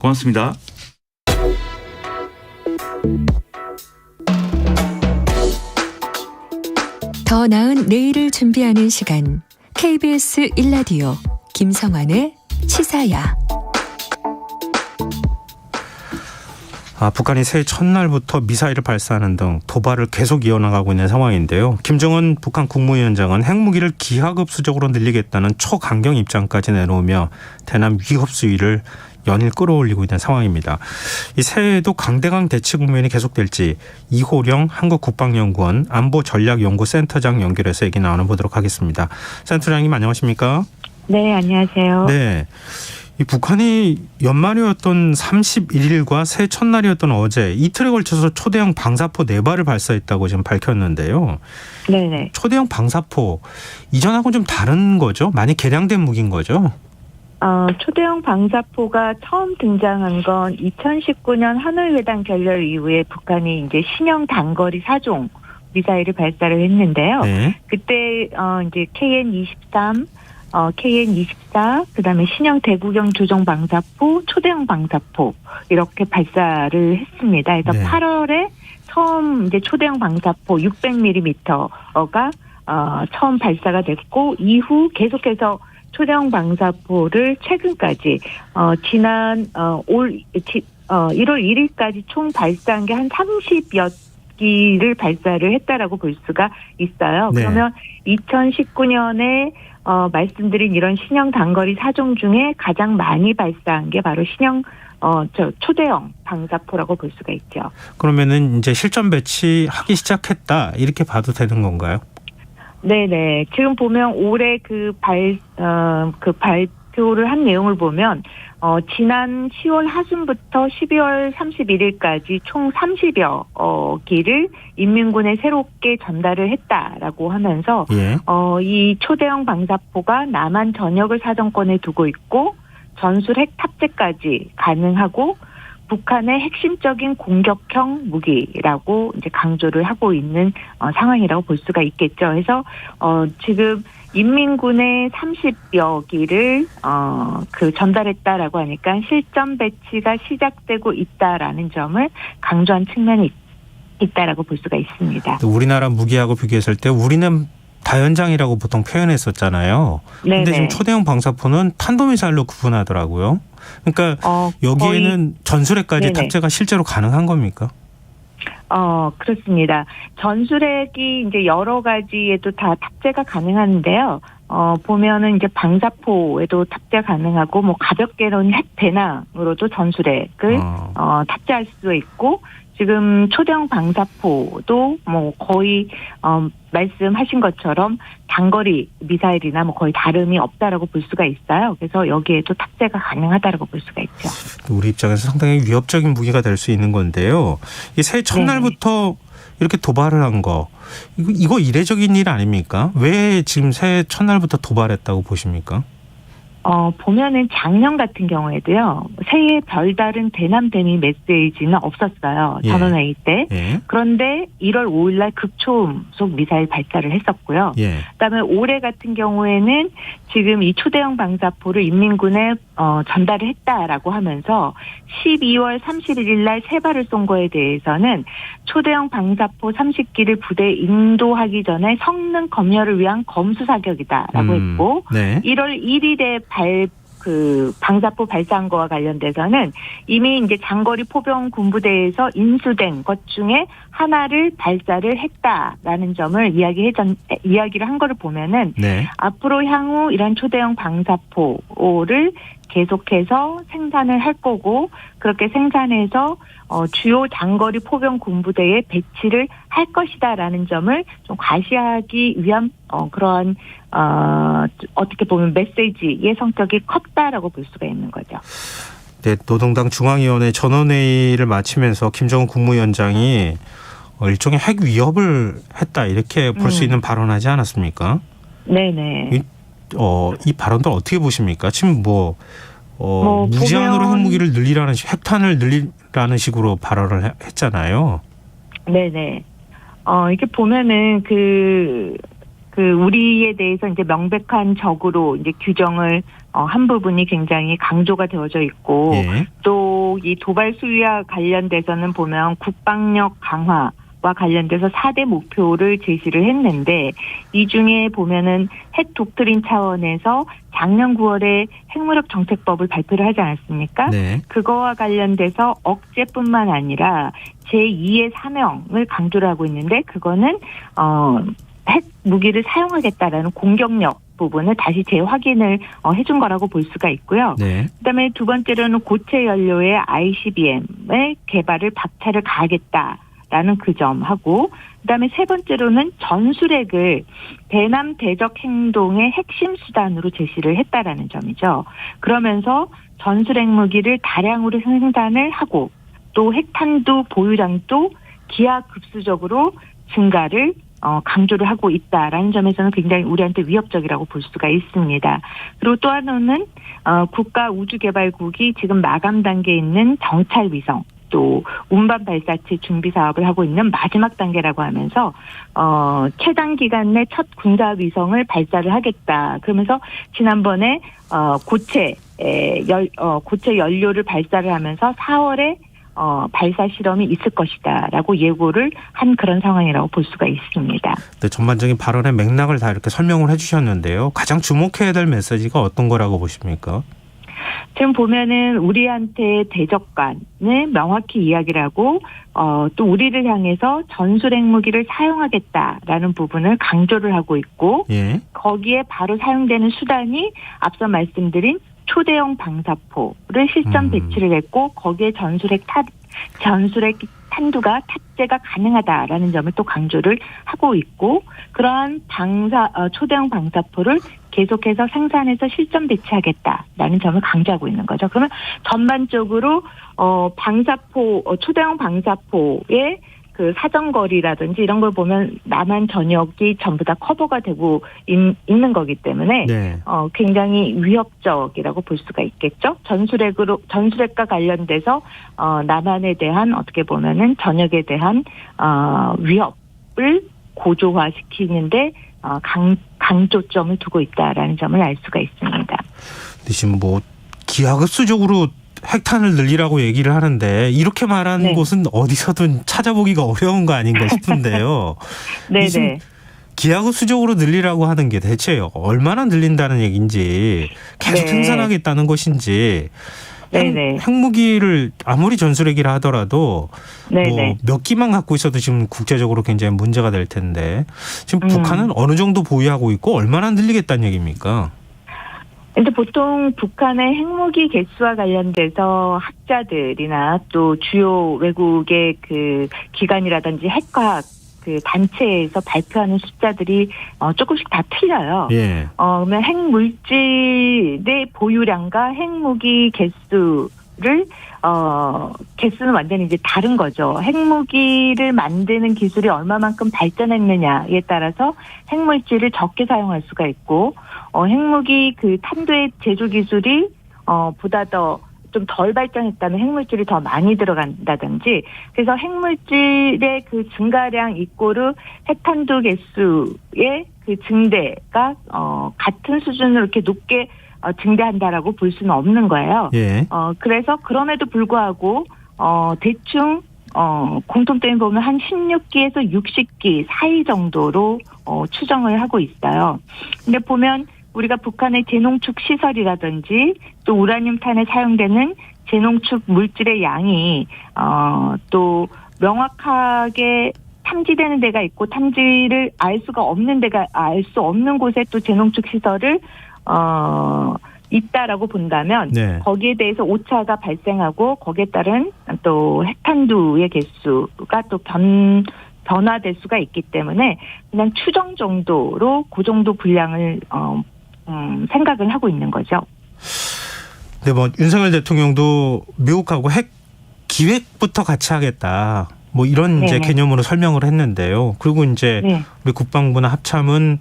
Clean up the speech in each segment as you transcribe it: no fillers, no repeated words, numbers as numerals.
고맙습니다. 더 나은 내일을 준비하는 시간. KBS 1라디오 김성환의 시사야. 북한이 새해 첫날부터 미사일을 발사하는 등 도발을 계속 이어나가고 있는 상황인데요. 김정은 북한 국무위원장은 핵무기를 기하급수적으로 늘리겠다는 초강경 입장까지 내놓으며 대남 위협 수위를 연일 끌어올리고 있는 상황입니다. 이 새해에도 강대강 대치 국면이 계속될지 이호령 한국국방연구원 안보전략연구센터장 연결해서 얘기 나눠보도록 하겠습니다. 센터장님 안녕하십니까? 네, 안녕하세요. 네. 이 북한이 연말이었던 31일과 새해 첫날이었던 어제 이틀에 걸쳐서 초대형 방사포 4발을 발사했다고 지금 밝혔는데요. 네네. 초대형 방사포 이전하고는 좀 다른 거죠? 많이 개량된 무기인 거죠? 초대형 방사포가 처음 등장한 건 2019년 하노이 회담 결렬 이후에 북한이 이제 신형 단거리 4종 미사일을 발사를 했는데요. 네. 그때 이제 KN-23, KN-24, 그다음에 신형 대구경 조정 방사포, 초대형 방사포 이렇게 발사를 했습니다. 그래서 네. 8월에 처음 이제 초대형 방사포 600mm가 처음 발사가 됐고 이후 계속해서 초대형 방사포를 최근까지 지난 1월 1일까지 총 발사한 게 한 30여 기를 발사를 했다라고 볼 수가 있어요. 네. 그러면 2019년에 말씀드린 이런 신형 단거리 4종 중에 가장 많이 발사한 게 바로 신형 초대형 방사포라고 볼 수가 있죠. 그러면은 이제 실전 배치하기 시작했다 이렇게 봐도 되는 건가요? 네네. 지금 보면 올해 그 발표를 한 내용을 보면 지난 10월 하순부터 12월 31일까지 총 30여 기를 인민군에 새롭게 전달을 했다라고 하면서 예. 이 초대형 방사포가 남한 전역을 사정권에 두고 있고 전술 핵 탑재까지 가능하고 북한의 핵심적인 공격형 무기라고 이제 강조를 하고 있는 상황이라고 볼 수가 있겠죠. 그래서 지금 인민군의 30여 기를 전달했다라고 하니까 실전 배치가 시작되고 있다라는 점을 강조한 측면이 있다라고 볼 수가 있습니다. 우리나라 무기하고 비교했을 때 우리는 다연장이라고 보통 표현했었잖아요. 그런데 지금 초대형 방사포는 탄도미사일로 구분하더라고요. 그러니까 여기에는 전술핵까지 네네. 탑재가 실제로 가능한 겁니까? 그렇습니다. 전술핵이 이제 여러 가지에도 다 탑재가 가능한데요. 보면은 이제 방사포에도 탑재 가능하고 뭐 가볍게는 핵 배낭으로도 전술핵을 탑재할 수 있고 지금 초대형 방사포도 뭐 거의 말씀하신 것처럼 단거리 미사일이나 뭐 거의 다름이 없다라고 볼 수가 있어요. 그래서 여기에도 탑재가 가능하다라고 볼 수가 있죠. 우리 입장에서 상당히 위협적인 무기가 될 수 있는 건데요. 이 새해 첫날부터 이렇게 도발을 한 거 이거 이례적인 일 아닙니까? 왜 지금 새해 첫날부터 도발했다고 보십니까? 보면은 작년 같은 경우에도요, 새해 별다른 대남 대미 메시지는 없었어요. 예. 전원회의 때. 예. 그런데 1월 5일날 극초음속 미사일 발사를 했었고요. 예. 그다음에 올해 같은 경우에는 지금 이 초대형 방사포를 인민군에 전달을 했다라고 하면서 12월 31일날 3발을 쏜 거에 대해서는 초대형 방사포 30기를 부대에 인도하기 전에 성능 검열을 위한 검수 사격이다라고 했고 네. 1월 1일에 방사포 발사한 거와 관련돼서는 이미 이제 장거리 포병 군부대에서 인수된 것 중에 하나를 발사를 했다라는 점을 이야기를 한 거를 보면은 네. 앞으로 향후 이런 초대형 방사포를 계속해서 생산을 할 거고 그렇게 생산해서 주요 장거리 포병 군부대에 배치를 할 것이다라는 점을 좀 과시하기 위한 그러한 어떻게 보면 메시지의 성격이 컸다라고 볼 수가 있는 거죠. 네, 노동당 중앙위원회 전원회의를 마치면서 김정은 국무위원장이 일종의 핵 위협을 했다 이렇게 볼 수 있는 발언하지 않았습니까? 네네. 이 발언들 어떻게 보십니까? 지금 무제한으로 핵무기를 늘리라는 핵탄을 늘리라는 식으로 발언을 했잖아요. 네네. 이렇게 보면은 우리에 대해서 이제 명백한 적으로 이제 규정을 한 부분이 굉장히 강조가 되어져 있고 예. 또 이 도발 수위와 관련돼서는 보면 국방력 강화와 관련돼서 4대 목표를 제시를 했는데 이 중에 보면은 핵 독트린 차원에서 작년 9월에 핵무력 정책법을 발표를 하지 않았습니까? 네. 그거와 관련돼서 억제뿐만 아니라 제2의 사명을 강조를 하고 있는데 그거는 핵 무기를 사용하겠다라는 공격력 부분을 다시 재확인을 해준 거라고 볼 수가 있고요. 네. 그다음에 두 번째로는 고체 연료의 ICBM의 개발을 박차를 가하겠다라는 그 점하고 그다음에 세 번째로는 전술핵을 대남 대적 행동의 핵심 수단으로 제시를 했다라는 점이죠. 그러면서 전술핵 무기를 다량으로 생산을 하고 또 핵탄두 보유량도 기하급수적으로 증가를 강조를 하고 있다라는 점에서는 굉장히 우리한테 위협적이라고 볼 수가 있습니다. 그리고 또 하나는 국가 우주개발국이 지금 마감 단계에 있는 정찰위성 또 운반 발사체 준비 사업을 하고 있는 마지막 단계라고 하면서 최단 기간 내 첫 군사 위성을 발사를 하겠다. 그러면서 지난번에 고체 연료를 발사를 하면서 4월에 발사 실험이 있을 것이다라고 예고를 한 그런 상황이라고 볼 수가 있습니다. 네, 전반적인 발언의 맥락을 다 이렇게 설명을 해주셨는데요. 가장 주목해야 될 메시지가 어떤 거라고 보십니까? 지금 보면은 우리한테 대적관을 명확히 이야기를 하고 또 우리를 향해서 전술핵 무기를 사용하겠다라는 부분을 강조를 하고 있고 예. 거기에 바로 사용되는 수단이 앞서 말씀드린 초대형 방사포를 실전 배치를 했고 거기에 전술핵 탄두가 탑재가 가능하다라는 점을 또 강조를 하고 있고 그러한 초대형 방사포를 계속해서 생산해서 실전 배치하겠다라는 점을 강조하고 있는 거죠. 그러면 전반적으로 초대형 방사포의 그 사정거리라든지 이런 걸 보면 남한 전역이 전부 다 커버가 되고 있는 거기 때문에 네. 굉장히 위협적이라고 볼 수가 있겠죠. 전술핵과 관련돼서 남한에 대한 어떻게 보면은 전역에 대한 위협을 고조화시키는데 강조점을 두고 있다라는 점을 알 수가 있습니다. 지금 기하급수적으로 핵탄을 늘리라고 얘기를 하는데 이렇게 말하는 네. 곳은 어디서든 찾아보기가 어려운 거 아닌가 싶은데요. 네네. 기하급수적으로 늘리라고 하는 게 대체 얼마나 늘린다는 얘기인지 계속 네. 생산하겠다는 것인지 네네. 핵무기를 아무리 전술핵이라 하더라도 네네. 몇 기만 갖고 있어도 지금 국제적으로 굉장히 문제가 될 텐데 지금 북한은 어느 정도 보유하고 있고 얼마나 늘리겠다는 얘기입니까? 근데 보통 북한의 핵무기 개수와 관련돼서 학자들이나 또 주요 외국의 그 기관이라든지 핵과학 그 단체에서 발표하는 숫자들이 조금씩 다 틀려요. 예. 그러면 핵물질의 보유량과 핵무기 개수를 개수는 완전히 이제 다른 거죠. 핵무기를 만드는 기술이 얼마만큼 발전했느냐에 따라서 핵물질을 적게 사용할 수가 있고, 핵무기 그 탄두의 제조 기술이 보다 더 좀 덜 발전했다면 핵물질이 더 많이 들어간다든지, 그래서 핵물질의 그 증가량 이꼬르 핵탄두 개수의 그 증대가 같은 수준으로 이렇게 높게 증대한다라고 볼 수는 없는 거예요. 예. 그래서 그럼에도 불구하고 대충 공통점이 보면 한 16기에서 60기 사이 정도로 추정을 하고 있어요. 근데 보면 우리가 북한의 재농축 시설이라든지 또 우라늄 탄에 사용되는 재농축 물질의 양이 또 명확하게 탐지되는 데가 있고 탐지를 알 수 없는 곳에 또 재농축 시설을 있다라고 본다면 네. 거기에 대해서 오차가 발생하고 거기에 따른 또 핵탄두의 개수가 또 변화될 수가 있기 때문에 그냥 추정 정도로 그 정도 분량을 생각을 하고 있는 거죠. 네, 윤석열 대통령도 미국하고 핵 기획부터 같이 하겠다. 이런 이제 개념으로 설명을 했는데요. 그리고 이제 우리 국방부나 합참은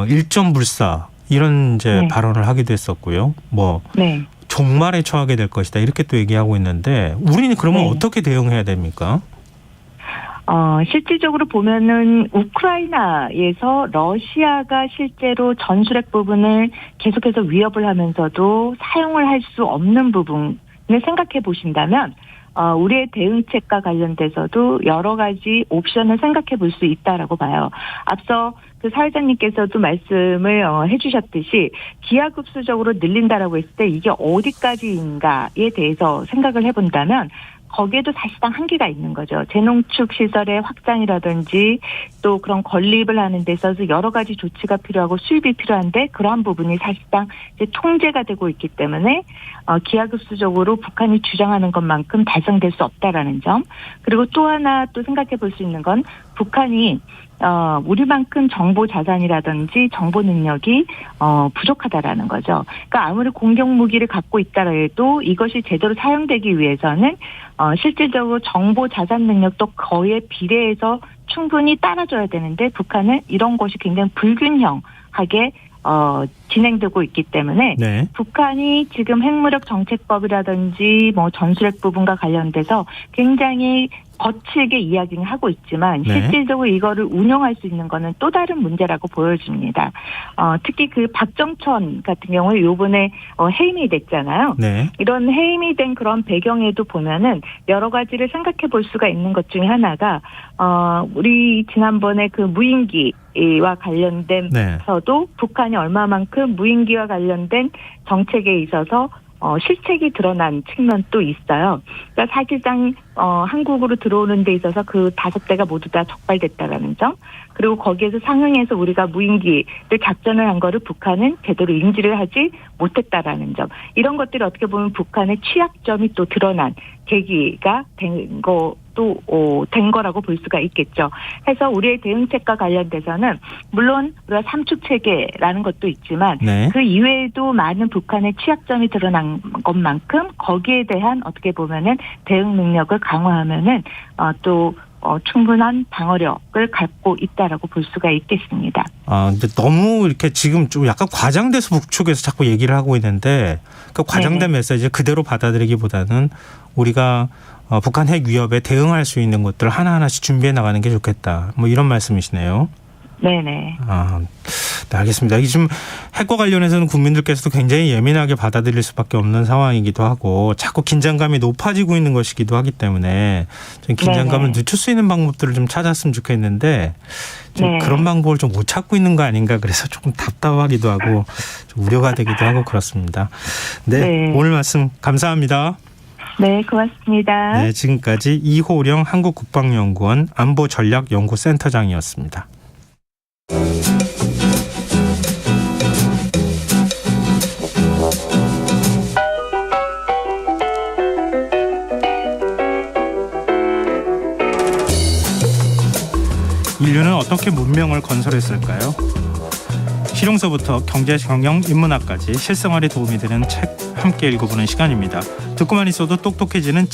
일점 불사 이런 이제 발언을 하기도 했었고요. 종말에 처하게 될 것이다 이렇게 또 얘기하고 있는데 우리는 그러면 어떻게 대응해야 됩니까? 실질적으로 보면은 우크라이나에서 러시아가 실제로 전술핵 부분을 계속해서 위협을 하면서도 사용을 할 수 없는 부분을 생각해 보신다면 우리의 대응책과 관련돼서도 여러 가지 옵션을 생각해 볼 수 있다라고 봐요. 앞서 그 사회자님께서도 말씀을 해주셨듯이 기하급수적으로 늘린다라고 했을 때 이게 어디까지인가에 대해서 생각을 해본다면 거기에도 사실상 한계가 있는 거죠. 재농축 시설의 확장이라든지 또 그런 건립을 하는 데 있어서 여러 가지 조치가 필요하고 수입이 필요한데 그러한 부분이 사실상 이제 통제가 되고 있기 때문에 기하급수적으로 북한이 주장하는 것만큼 달성될 수 없다라는 점. 그리고 또 하나 또 생각해 볼 수 있는 건 북한이 우리만큼 정보 자산이라든지 정보 능력이 부족하다라는 거죠. 그러니까 아무리 공격 무기를 갖고 있다라 해도 이것이 제대로 사용되기 위해서는 실질적으로 정보 자산 능력도 거에 비례해서 충분히 따라줘야 되는데 북한은 이런 것이 굉장히 불균형하게 진행되고 있기 때문에 네. 북한이 지금 핵무력 정책법이라든지 뭐 전술핵 부분과 관련돼서 굉장히 거칠게 이야기는 하고 있지만 네. 실질적으로 이거를 운영할 수 있는 거는 또 다른 문제라고 보여집니다. 특히 그 박정천 같은 경우에 요번에 해임이 됐잖아요. 네. 이런 해임이 된 그런 배경에도 보면은 여러 가지를 생각해 볼 수가 있는 것 중에 하나가 우리 지난번에 그 무인기와 관련된서도 네. 북한이 얼마만큼 무인기와 관련된 정책에 있어서 실책이 드러난 측면도 있어요. 그러니까 사실상 한국으로 들어오는 데 있어서 그 5대가 모두 다 적발됐다라는 점. 그리고 거기에서 상응해서 우리가 무인기를 작전을 한 거를 북한은 제대로 인지를 하지 못했다라는 점. 이런 것들이 어떻게 보면 북한의 취약점이 또 드러난 계기가 된 거라고 볼 수가 있겠죠. 해서 우리의 대응책과 관련돼서는 물론 우리가 삼축체계라는 것도 있지만 네. 그 이외에도 많은 북한의 취약점이 드러난 것만큼 거기에 대한 어떻게 보면은 대응 능력을 강화하면은 또 충분한 방어력을 갖고 있다라고 볼 수가 있겠습니다. 근데 너무 이렇게 지금 좀 약간 과장돼서 북측에서 자꾸 얘기를 하고 있는데 그 과장된 메시지 그대로 받아들이기보다는 우리가 북한 핵 위협에 대응할 수 있는 것들 하나하나씩 준비해 나가는 게 좋겠다. 뭐 이런 말씀이시네요. 네네. 네, 알겠습니다. 이 지금 핵과 관련해서는 국민들께서도 굉장히 예민하게 받아들일 수밖에 없는 상황이기도 하고 자꾸 긴장감이 높아지고 있는 것이기도 하기 때문에 좀 긴장감을 늦출 수 있는 방법들을 좀 찾았으면 좋겠는데 좀 그런 방법을 좀 못 찾고 있는 거 아닌가 그래서 조금 답답하기도 하고 좀 우려가 되기도 하고 그렇습니다. 네. 오늘 말씀 감사합니다. 네, 고맙습니다. 네, 지금까지 이호령 한국국방연구원 안보전략연구센터장이었습니다. 인류는 어떻게 문명을 건설했을까요? 실용서부터 경제, 경영, 인문학까지 실생활에 도움이 되는 책 함께 읽어보는 시간입니다. 듣고만 있어도 똑똑해지는